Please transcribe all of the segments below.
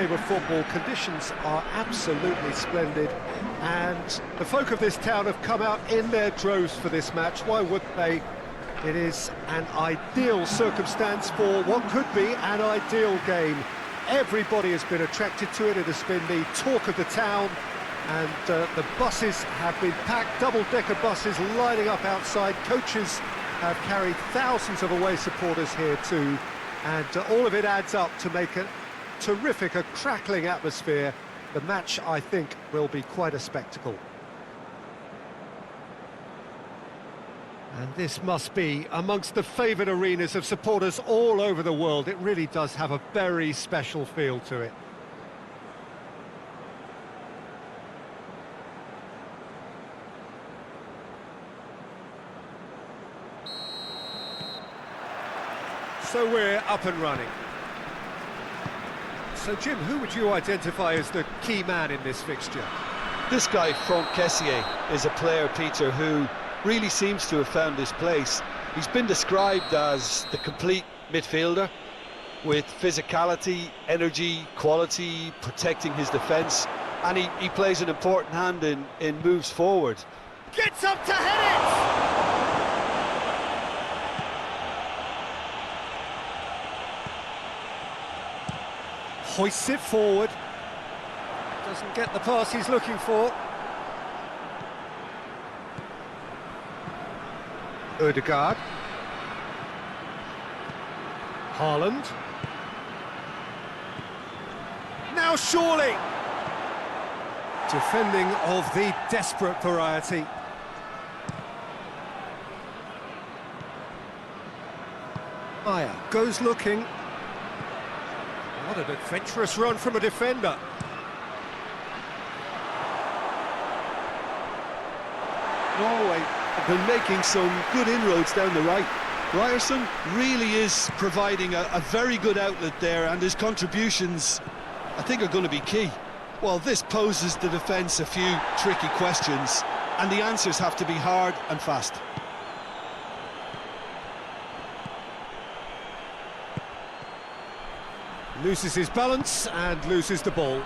game of football. Conditions are absolutely splendid, and the folk of this town have come out in their droves for this match. Why wouldn't they? It is an ideal circumstance for what could be an ideal game. Everybody has been attracted to it. It has been the talk of the town, and the buses have been packed, double-decker buses lining up outside. Coaches have carried thousands of away supporters here too, and all of it adds up to make a terrific, a crackling atmosphere. The match, I think, will be quite a spectacle. And this must be amongst the favoured arenas of supporters all over the world. It really does have a very special feel to it. So we're up and running. So Jim, who would you identify as the key man in this fixture? This guy, Franck Kessié, is a player, Peter, who really seems to have found his place. He's been described as the complete midfielder, with physicality, energy, quality, protecting his defence, and he plays an important hand in moves forward. Gets up to head it! Hoists it forward. Doesn't get the pass he's looking for. Ødegaard. Haaland. Now surely! Defending of the desperate variety. Maya goes looking. What an adventurous run from a defender. Norway have been making some good inroads down the right. Ryerson really is providing a very good outlet there, and his contributions, I think, are going to be key. Well, this poses the defence a few tricky questions, and the answers have to be hard and fast. Loses his balance and loses the ball.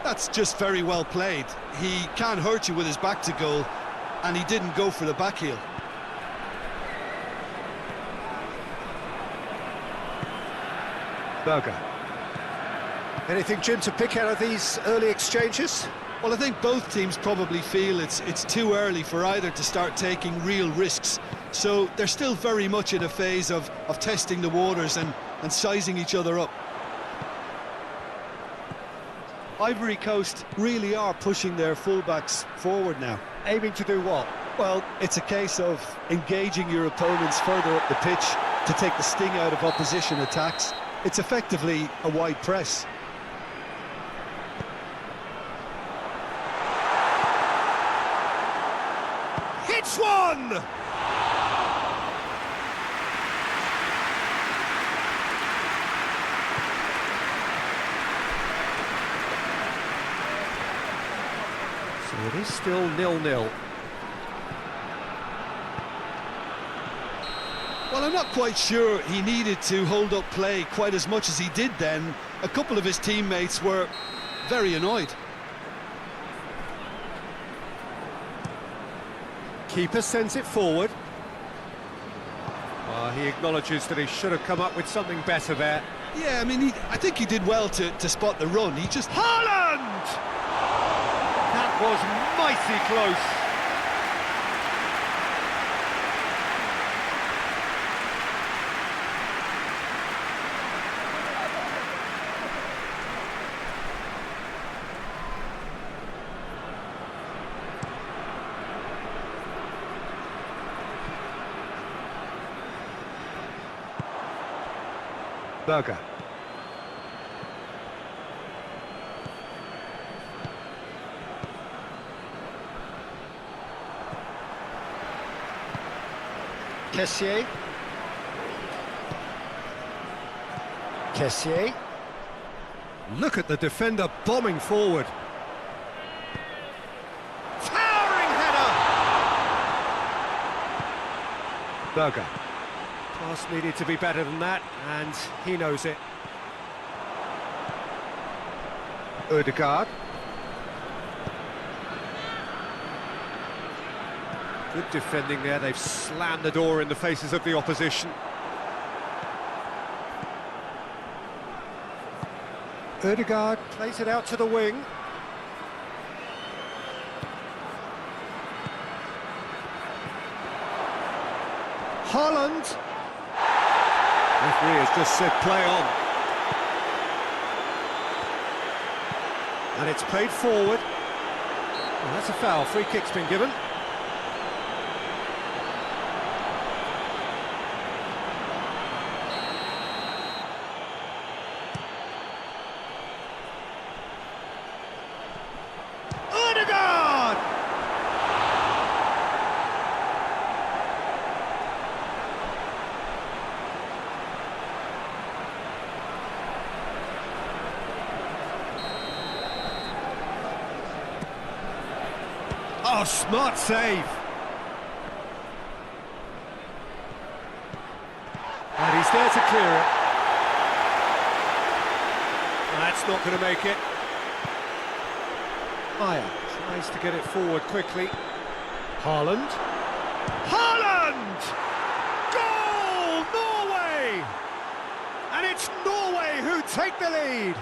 That's just very well played. He can't hurt you with his back to goal, and he didn't go for the back heel. Berger. Anything, Jim, to pick out of these early exchanges? Well, I think both teams probably feel it's too early for either to start taking real risks. So they're still very much in a phase of testing the waters and sizing each other up. Ivory Coast really are pushing their fullbacks forward now. Aiming to do what? Well, it's a case of engaging your opponents further up the pitch to take the sting out of opposition attacks. It's effectively a wide press. Hits one! So it is still 0-0. Well, I'm not quite sure he needed to hold up play quite as much as he did then. A couple of his teammates were very annoyed. Keeper sends it forward. He acknowledges that he should have come up with something better there. Yeah, I mean, I think he did well to spot the run. He just... Haaland! That was mighty close. Berger. Kessié. Kessié. Look at the defender bombing forward. Towering header! Berger. Pass needed to be better than that, and he knows it. Ødegaard. Good defending there, they've slammed the door in the faces of the opposition. Ødegaard plays it out to the wing. Haaland! Referee has just said play on. And it's played forward. Well, that's a foul, free kick's been given. Ødegaard! Oh, smart save. And he's there to clear it. That's not going to make it. Maya tries to get it forward quickly. Haaland. Haaland! Goal! Norway! And it's Norway who take the lead.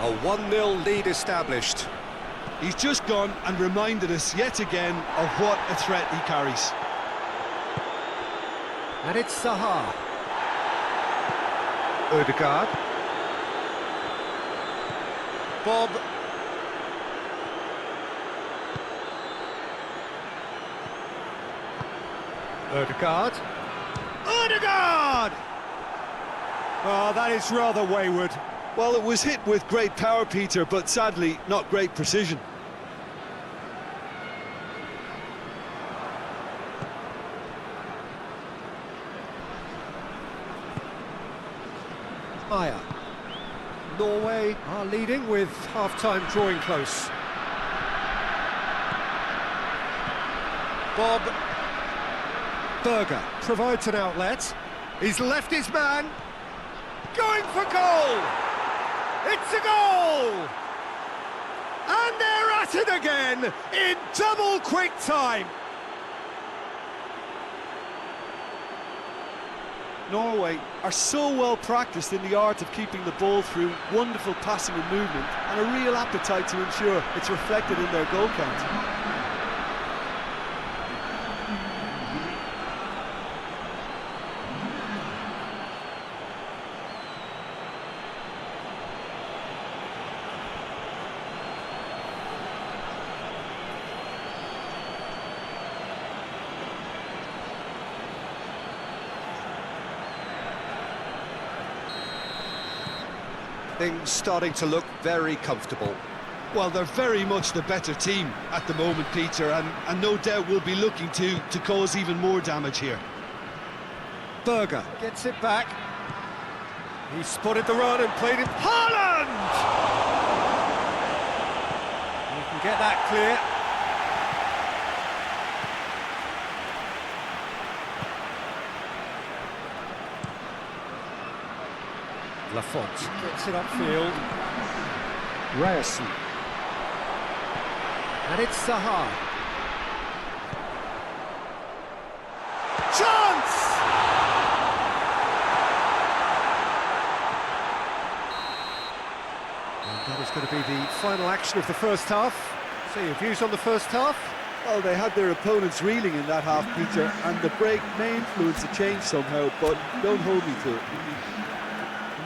A 1-0 lead established. He's just gone and reminded us yet again of what a threat he carries. And it's Zaha. Ødegaard. Bob. Ødegaard. Ødegaard! Oh, that is rather wayward. Well, it was hit with great power, Peter, but sadly not great precision. Maya. Norway are leading with half-time drawing close. Bob. Berger provides an outlet. He's left his man. Going for goal! It's a goal! And they're at it again in double quick time. Norway are so well practiced in the art of keeping the ball through wonderful passing and movement, and a real appetite to ensure it's reflected in their goal count. Things starting to look very comfortable. Well, they're very much the better team at the moment, Peter, and no doubt will be looking to cause even more damage here. Berger gets it back. He spotted the run and played it. Haaland! He can get that clear. Lafont gets it upfield. Ryerson. And it's Zaha. Chance! And that is going to be the final action of the first half. So your views on the first half? Well, they had their opponents reeling in that half, Peter, and the break may influence the change somehow, but don't hold me to it.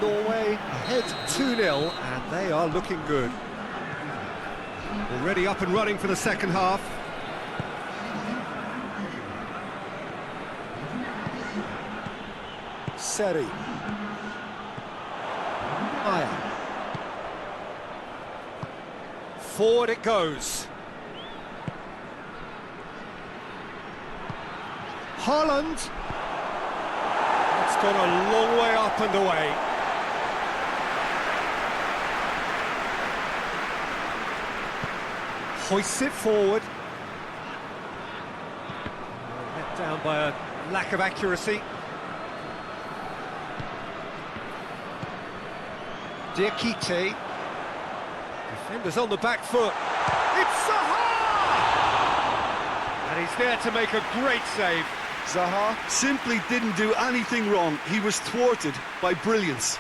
Norway ahead 2-0, and they are looking good. Already up and running for the second half. Seri. Maya. Forward it goes. Haaland. It's gone a long way up and away. Hoists it forward. Let down by a lack of accuracy. Diakite. Defenders on the back foot. It's Zaha! And he's there to make a great save. Zaha simply didn't do anything wrong. He was thwarted by brilliance.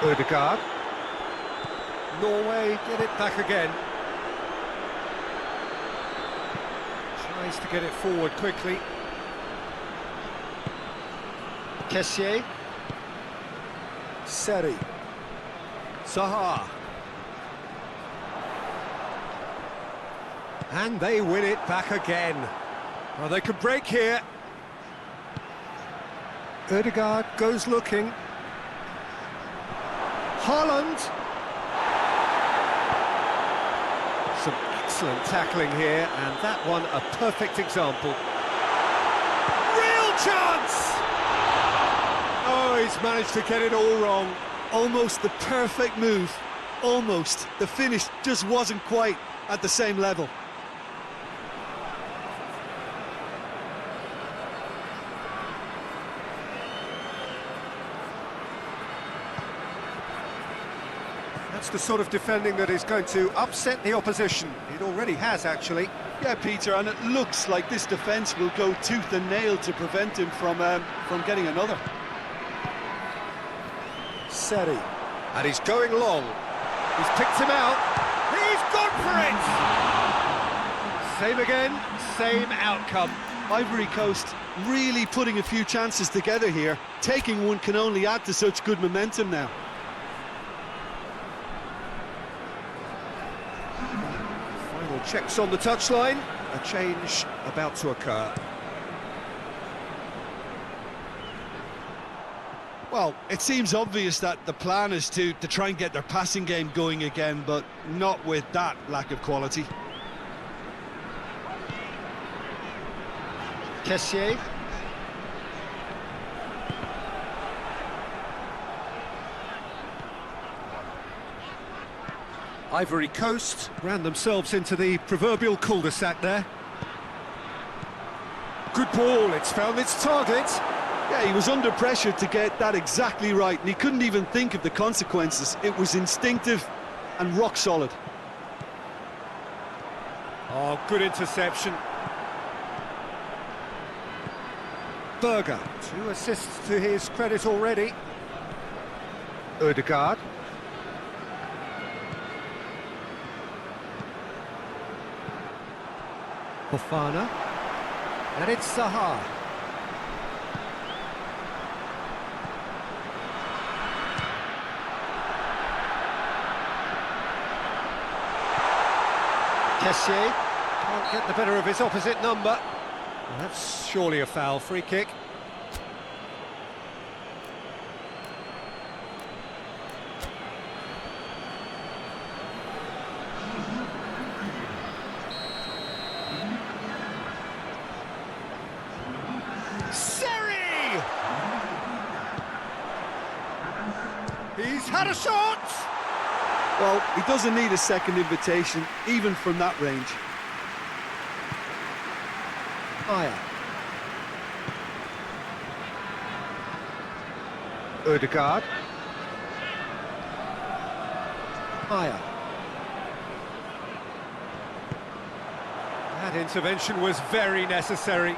Ødegaard. Norway get it back again. Tries to get it forward quickly. Kessié. Seri. Zaha. And they win it back again. Well, they could break here. Ødegaard goes looking. Haaland. Some excellent tackling here, and that one a perfect example. Real chance! Oh, he's managed to get it all wrong. Almost the perfect move. Almost. The finish just wasn't quite at the same level. That's the sort of defending that is going to upset the opposition. It already has, actually. Yeah, Peter, and it looks like this defence will go tooth and nail to prevent him from getting another. Seri. And he's going long. He's picked him out. He's gone for it! Same again, same outcome. Ivory Coast really putting a few chances together here. Taking one can only add to such good momentum now. Final checks on the touchline. A change about to occur. Well, it seems obvious that the plan is to try and get their passing game going again, but not with that lack of quality. Kessié. Ivory Coast ran themselves into the proverbial cul-de-sac there. Good ball, it's found its target. Yeah, he was under pressure to get that exactly right, and he couldn't even think of the consequences. It was instinctive and rock solid. Oh, good interception. Berger, 2 assists to his credit already. Ødegaard. Fofana. And it's Zaha. Kessié can't get the better of his opposite number. Well, that's surely a foul. Free kick. Seri! He's had a shot! Well, he doesn't need a second invitation, even from that range. Aya. Ødegaard. Aya. That intervention was very necessary.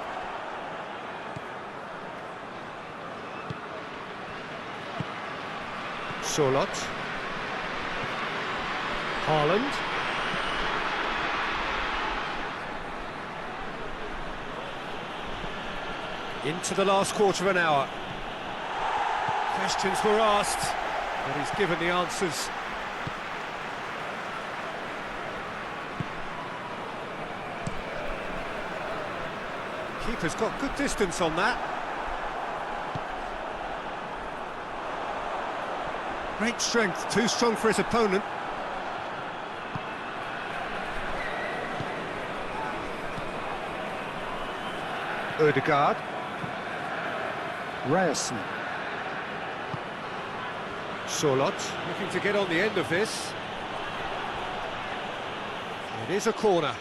Solot. Haaland. Into the last quarter of an hour. Questions were asked, but he's given the answers. Keeper's got good distance on that. Great strength, too strong for his opponent. Ødegaard. Ryerson. Sørloth looking to get on the end of this. It is a corner.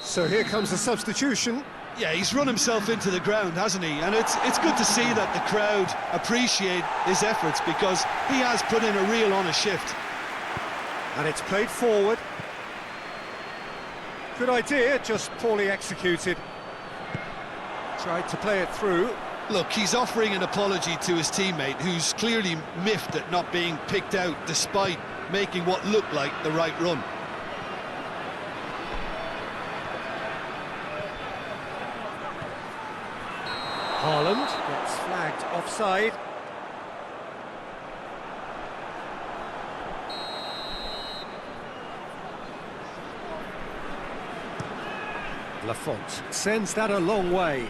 So here comes the substitution. Yeah, he's run himself into the ground, hasn't he? And it's good to see that the crowd appreciate his efforts, because he has put in a real honest shift. And it's played forward. Good idea, just poorly executed. Tried to play it through. Look, he's offering an apology to his teammate, who's clearly miffed at not being picked out despite making what looked like the right run. Haaland gets flagged offside. Lafont sends that a long way.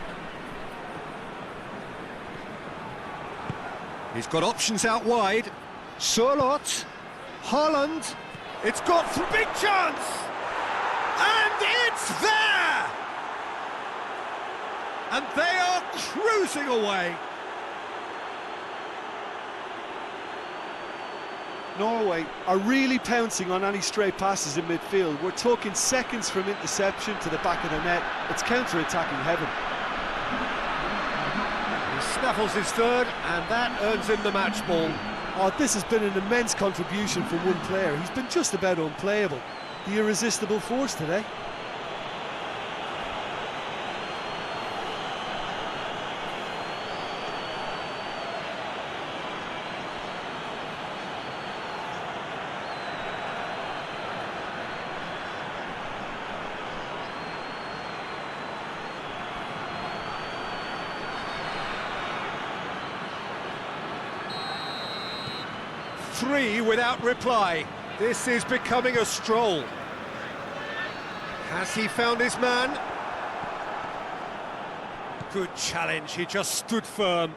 He's got options out wide. Sørloth, Haaland, it's got for big chance! And it's there! And they are cruising away. Norway are really pouncing on any stray passes in midfield. We're talking seconds from interception to the back of the net. It's counter-attacking heaven. He snaffles his third, and that earns him the match ball. Oh, this has been an immense contribution from one player. He's been just about unplayable. The irresistible force today. Three without reply. This is becoming a stroll. Has he found his man? Good challenge, he just stood firm.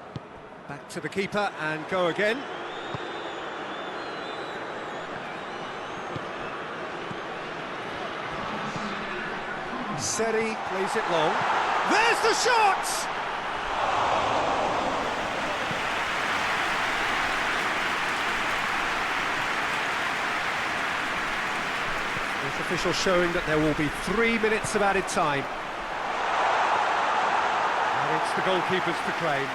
Back to the keeper and go again. Seri plays it long. There's the shot! Official showing that there will be 3 minutes of added time. And it's the goalkeepers to claim.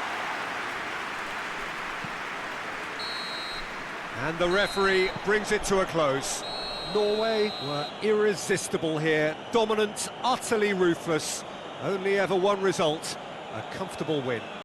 And the referee brings it to a close. Norway were irresistible here, dominant, utterly ruthless. Only ever one result, a comfortable win.